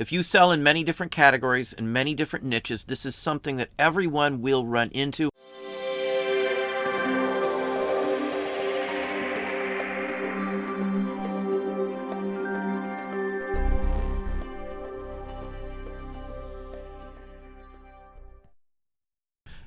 If you sell in many different categories and many different niches, this is something that everyone will run into.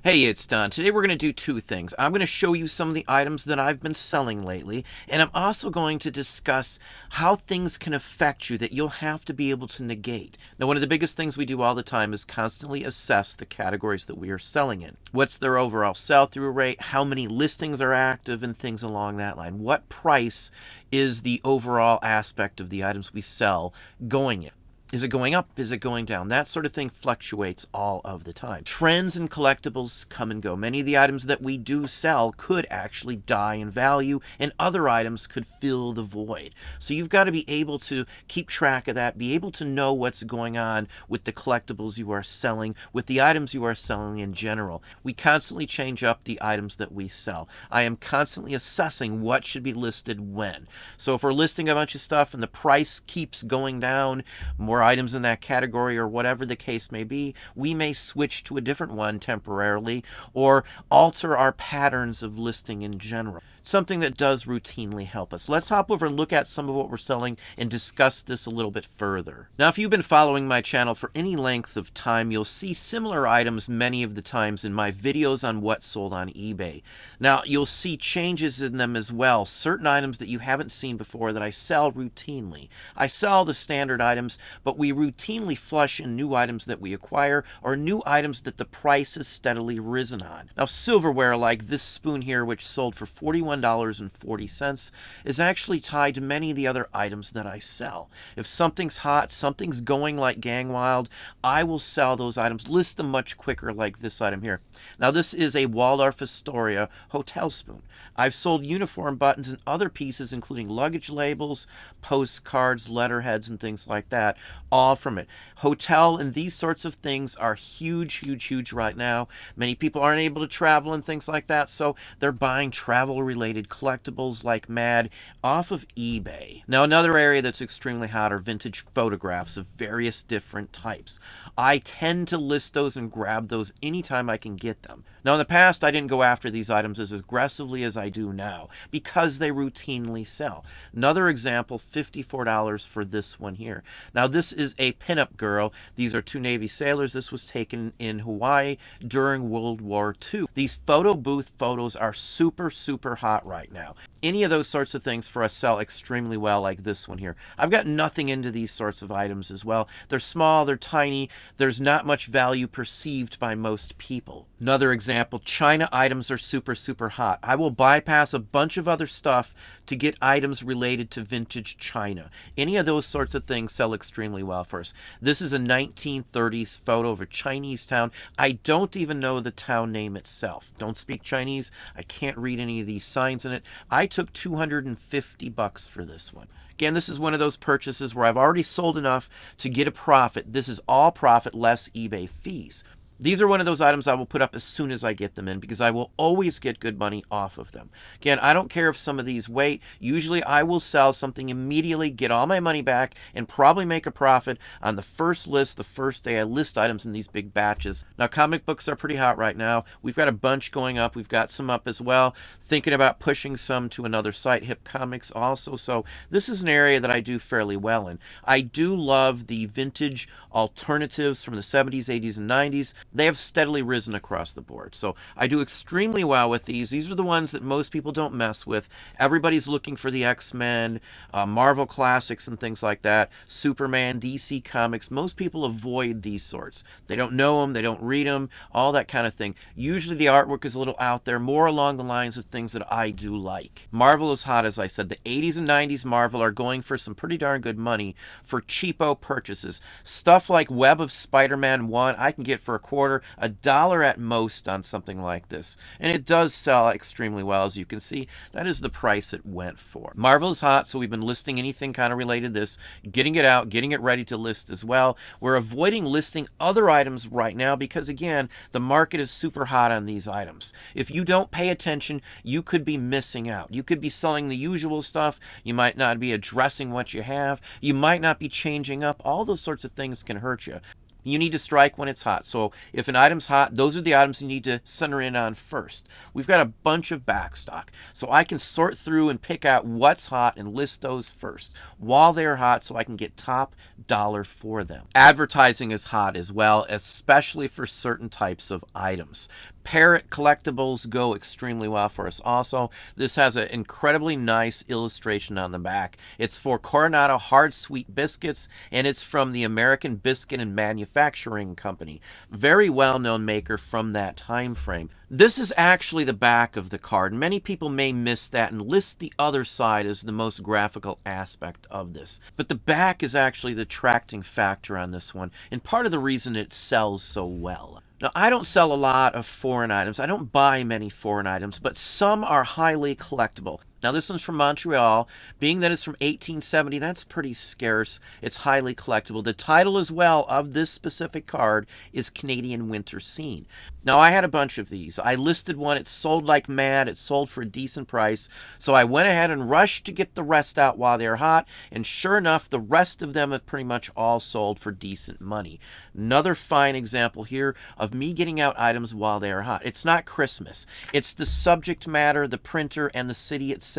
Hey, it's Don. Today we're going to do two things. I'm going to show you some of the items that I've been selling lately, and I'm also going to discuss how things can affect you that you'll have to be able to negate. Now, one of the biggest things we do all the time is constantly assess the categories that we are selling in. What's their overall sell-through rate? How many listings are active? And things along that line. What price is the overall aspect of the items we sell going in? Is it going up? Is it going down? That sort of thing fluctuates all of the time. Trends and collectibles come and go. Many of the items that we do sell could actually die in value, and other items could fill the void. So you've got to be able to keep track of that, be able to know what's going on with the collectibles you are selling, with the items you are selling in general. We constantly change up the items that we sell. I am constantly assessing what should be listed when. So if we're listing a bunch of stuff and the price keeps going down, more items in that category or whatever the case may be, we may switch to a different one temporarily or alter our patterns of listing in general. Something that does routinely help us. Let's hop over and look at some of what we're selling and discuss this a little bit further. Now, if you've been following my channel for any length of time, you'll see similar items many of the times in my videos on what sold on eBay. Now, you'll see changes in them as well. Certain items that you haven't seen before that I sell routinely. I sell the standard items, but we routinely flush in new items that we acquire or new items that the price has steadily risen on. Now, silverware like this spoon here, which sold for $41.40, is actually tied to many of the other items that I sell. If something's hot, something's going like gang wild, I will sell those items, list them much quicker like this item here. Now, this is a Waldorf Astoria hotel spoon. I've sold uniform buttons and other pieces, including luggage labels, postcards, letterheads, and things like that, all from it. Hotel and these sorts of things are huge, huge, huge right now. Many people aren't able to travel and things like that, so they're buying travel-related collectibles like mad off of eBay. Now, another area that's extremely hot are vintage photographs of various different types. I tend to list those and grab those anytime I can get them. Now, in the past, I didn't go after these items as aggressively as I do now because they routinely sell. Another example, $54 for this one here. Now, this is a pinup girl. These are two Navy sailors. This was taken in Hawaii during World War II. These photo booth photos are super, super hot right now. Any of those sorts of things for us sell extremely well, like this one here. I've got nothing into these sorts of items as well. They're small, they're tiny, there's not much value perceived by most people. Another example, China items are super, super hot. I will bypass a bunch of other stuff to get items related to vintage China. Any of those sorts of things sell extremely well for us. This is a 1930s photo of a Chinese town. I don't even know the town name itself. Don't speak Chinese. I can't read any of these signs in it. I took $250 for this one. Again, this is one of those purchases where I've already sold enough to get a profit. This is all profit less eBay fees. These are one of those items I will put up as soon as I get them in because I will always get good money off of them. Again, I don't care if some of these wait. Usually I will sell something immediately, get all my money back, and probably make a profit on the first list, the first day I list items in these big batches. Now, comic books are pretty hot right now. We've got a bunch going up. We've got some up as well. Thinking about pushing some to another site, Hip Comics also. So this is an area that I do fairly well in. I do love the vintage alternatives from the 70s, 80s, and 90s. They have steadily risen across the board. So I do extremely well with these. These are the ones that most people don't mess with. Everybody's looking for the X-Men, Marvel Classics and things like that, Superman, DC Comics. Most people avoid these sorts. They don't know them, they don't read them, all that kind of thing. Usually the artwork is a little out there, more along the lines of things that I do like. Marvel is hot, as I said. The 80s and 90s Marvel are going for some pretty darn good money for cheapo purchases. Stuff like Web of Spider-Man 1 I can get for $25 quarter, $1 at most on something like this. And it does sell extremely well, as you can see. That is the price it went for. Marvel is hot, so we've been listing anything kind of related to this, getting it out, getting it ready to list as well. We're avoiding listing other items right now because, again, the market is super hot on these items. If you don't pay attention, you could be missing out. You could be selling the usual stuff. You might not be addressing what you have. You might not be changing up. All those sorts of things can hurt you. You need to strike when it's hot. So if an item's hot, those are the items you need to center in on first. We've got a bunch of backstock, so I can sort through and pick out what's hot and list those first while they're hot so I can get top dollar for them. Advertising is hot as well, especially for certain types of items. Parrot collectibles go extremely well for us also. This has an incredibly nice illustration on the back. It's for Coronado Hard Sweet Biscuits, and it's from the American Biscuit and Manufacturing Company. Very well-known maker from that time frame. This is actually the back of the card. Many people may miss that and list the other side as the most graphical aspect of this. But the back is actually the attracting factor on this one, and part of the reason it sells so well. Now, I don't sell a lot of foreign items. I don't buy many foreign items, but some are highly collectible. Now, this one's from Montreal. Being that it's from 1870, that's pretty scarce. It's highly collectible. The title as well of this specific card is Canadian Winter Scene. Now, I had a bunch of these. I listed one. It sold like mad. It sold for a decent price. So I went ahead and rushed to get the rest out while they're hot. And sure enough, the rest of them have pretty much all sold for decent money. Another fine example here of me getting out items while they are hot. It's not Christmas. It's the subject matter, the printer, and the city itself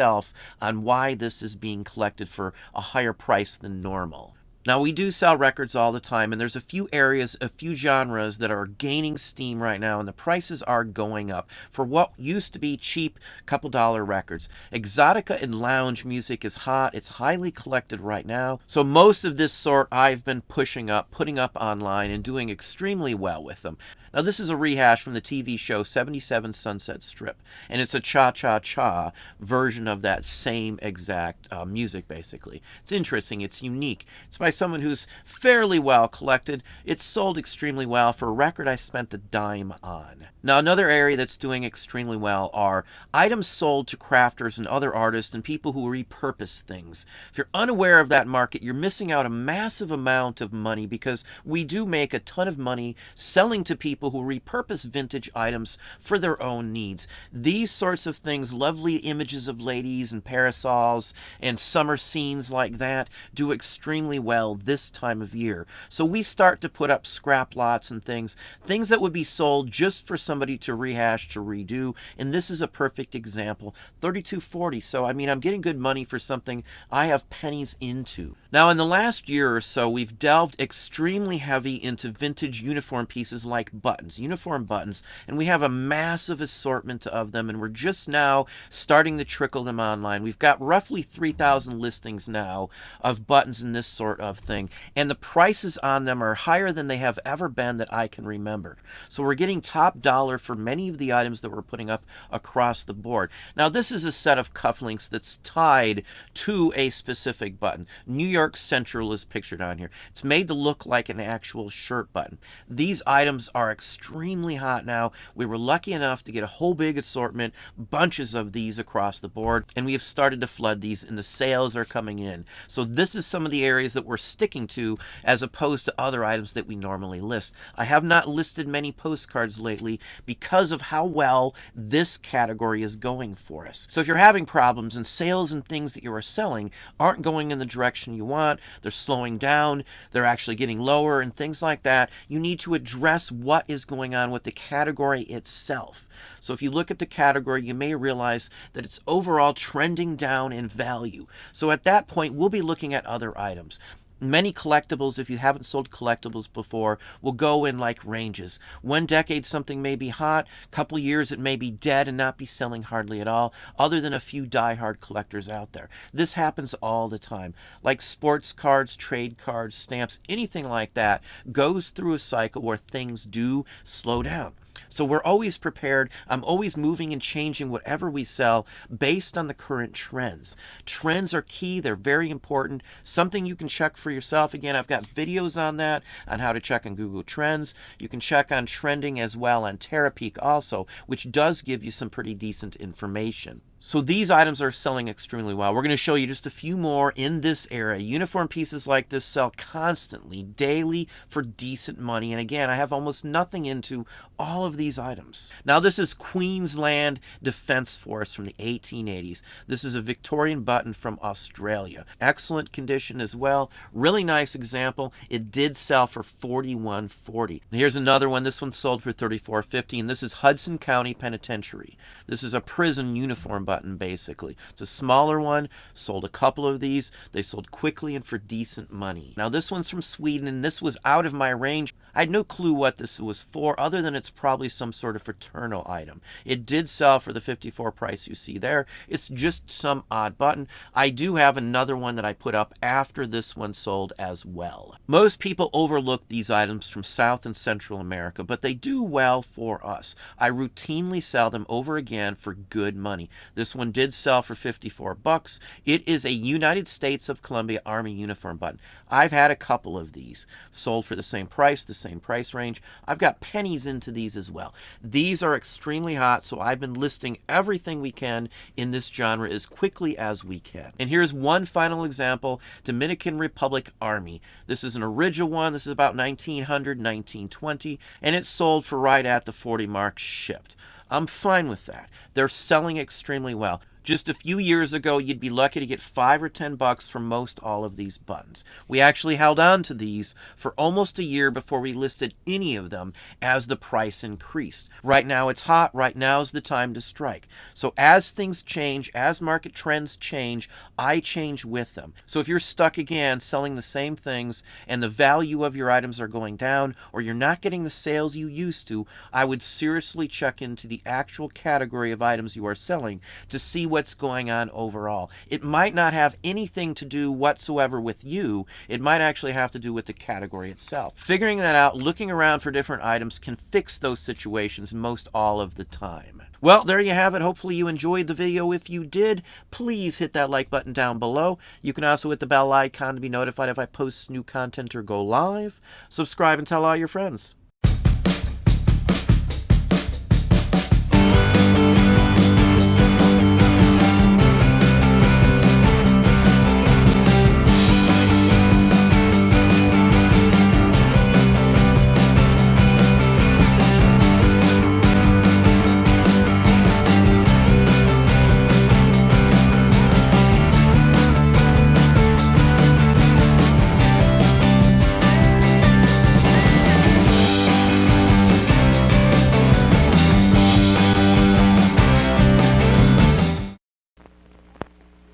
on why this is being collected for a higher price than normal. Now, we do sell records all the time, and there's a few areas, a few genres that are gaining steam right now, and the prices are going up for what used to be cheap couple dollar records. Exotica and lounge music is hot. It's highly collected right now. So most of this sort I've been putting up online and doing extremely well with them. Now, this is a rehash from the TV show 77 Sunset Strip, and it's a cha-cha-cha version of that same exact music, basically. It's interesting. It's unique. It's by someone who's fairly well collected. It's sold extremely well for a record I spent a dime on. Now, another area that's doing extremely well are items sold to crafters and other artists and people who repurpose things. If you're unaware of that market, you're missing out a massive amount of money because we do make a ton of money selling to people who repurpose vintage items for their own needs. These sorts of things, lovely images of ladies and parasols and summer scenes like that, do extremely well this time of year. So we start to put up scrap lots and things that would be sold just for somebody to rehash, to redo, and this is a perfect example. $32.40, so I mean, I'm getting good money for something I have pennies into. Now, in the last year or so, we've delved extremely heavy into vintage uniform pieces like buttons, uniform buttons, and we have a massive assortment of them, and we're just now starting to trickle them online. We've got roughly 3,000 listings now of buttons and this sort of thing, and the prices on them are higher than they have ever been that I can remember. So we're getting top dollar for many of the items that we're putting up across the board. Now, this is a set of cufflinks that's tied to a specific button. New York Central is pictured on here. It's made to look like an actual shirt button. These items are extremely hot now. We were lucky enough to get a whole big assortment, bunches of these across the board, and we have started to flood these, and the sales are coming in. So this is some of the areas that we're sticking to as opposed to other items that we normally list. I have not listed many postcards lately because of how well this category is going for us. So if you're having problems and sales and things that you are selling aren't going in the direction you want, they're slowing down, they're actually getting lower and things like that, you need to address what is going on with the category itself. So if you look at the category, you may realize that it's overall trending down in value. So at that point, we'll be looking at other items. Many collectibles, if you haven't sold collectibles before, will go in like ranges. 1 decade something may be hot, couple years it may be dead and not be selling hardly at all, other than a few die-hard collectors out there. This happens all the time. Like sports cards, trade cards, stamps, anything like that goes through a cycle where things do slow down. So we're always prepared. I'm always moving and changing whatever we sell based on the current trends. Trends are key. They're very important. Something you can check for yourself. Again, I've got videos on that, on how to check on Google Trends. You can check on trending as well on Terapeak also, which does give you some pretty decent information. So these items are selling extremely well. We're going to show you just a few more in this area. Uniform pieces like this sell constantly, daily, for decent money. And again, I have almost nothing into all of these items. Now this is Queensland Defence Force from the 1880s. This is a Victorian button from Australia. Excellent condition as well. Really nice example. It did sell for $41.40. Here's another one. This one sold for $34.50. And this is Hudson County Penitentiary. This is a prison uniform button, basically. It's a smaller one. Sold a couple of these. They sold quickly and for decent money. Now this one's from Sweden, and this was out of my range. I had no clue what this was for, other than it's probably some sort of fraternal item. It did sell for the $54 price you see there. It's just some odd button. I do have another one that I put up after this one sold as well. Most people overlook these items from South and Central America, but they do well for us. I routinely sell them over again for good money. This one did sell for $54. It is a United States of Colombia Army uniform button. I've had a couple of these sold for the same price, the same price range. I've got pennies into these as well. These are extremely hot, so I've been listing everything we can in this genre as quickly as we can. And here's one final example, Dominican Republic Army. This is an original one. This is about 1900, 1920, and it's sold for right at the 40 mark shipped. I'm fine with that. They're selling extremely well. Just a few years ago, you'd be lucky to get $5 or $10 for most all of these buttons. We actually held on to these for almost a year before we listed any of them as the price increased. Right now it's hot. Right now is the time to strike. So as things change, as market trends change, I change with them. So if you're stuck again selling the same things and the value of your items are going down, or you're not getting the sales you used to, I would seriously check into the actual category of items you are selling to see what's going on overall. It might not have anything to do whatsoever with you. It might actually have to do with the category itself. Figuring that out, looking around for different items can fix those situations most all of the time. Well, there you have it. Hopefully you enjoyed the video. If you did, please hit that like button down below. You can also hit the bell icon to be notified if I post new content or go live. Subscribe and tell all your friends.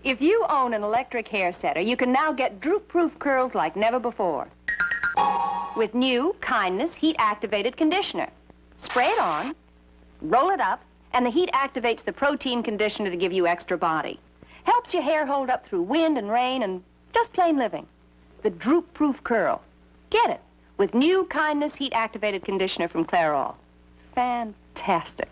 If you own an electric hair setter, you can now get droop-proof curls like never before. With new Kindness heat-activated conditioner. Spray it on, roll it up, and the heat activates the protein conditioner to give you extra body. Helps your hair hold up through wind and rain and just plain living. The droop-proof curl. Get it with new Kindness heat-activated conditioner from Clairol. Fantastic.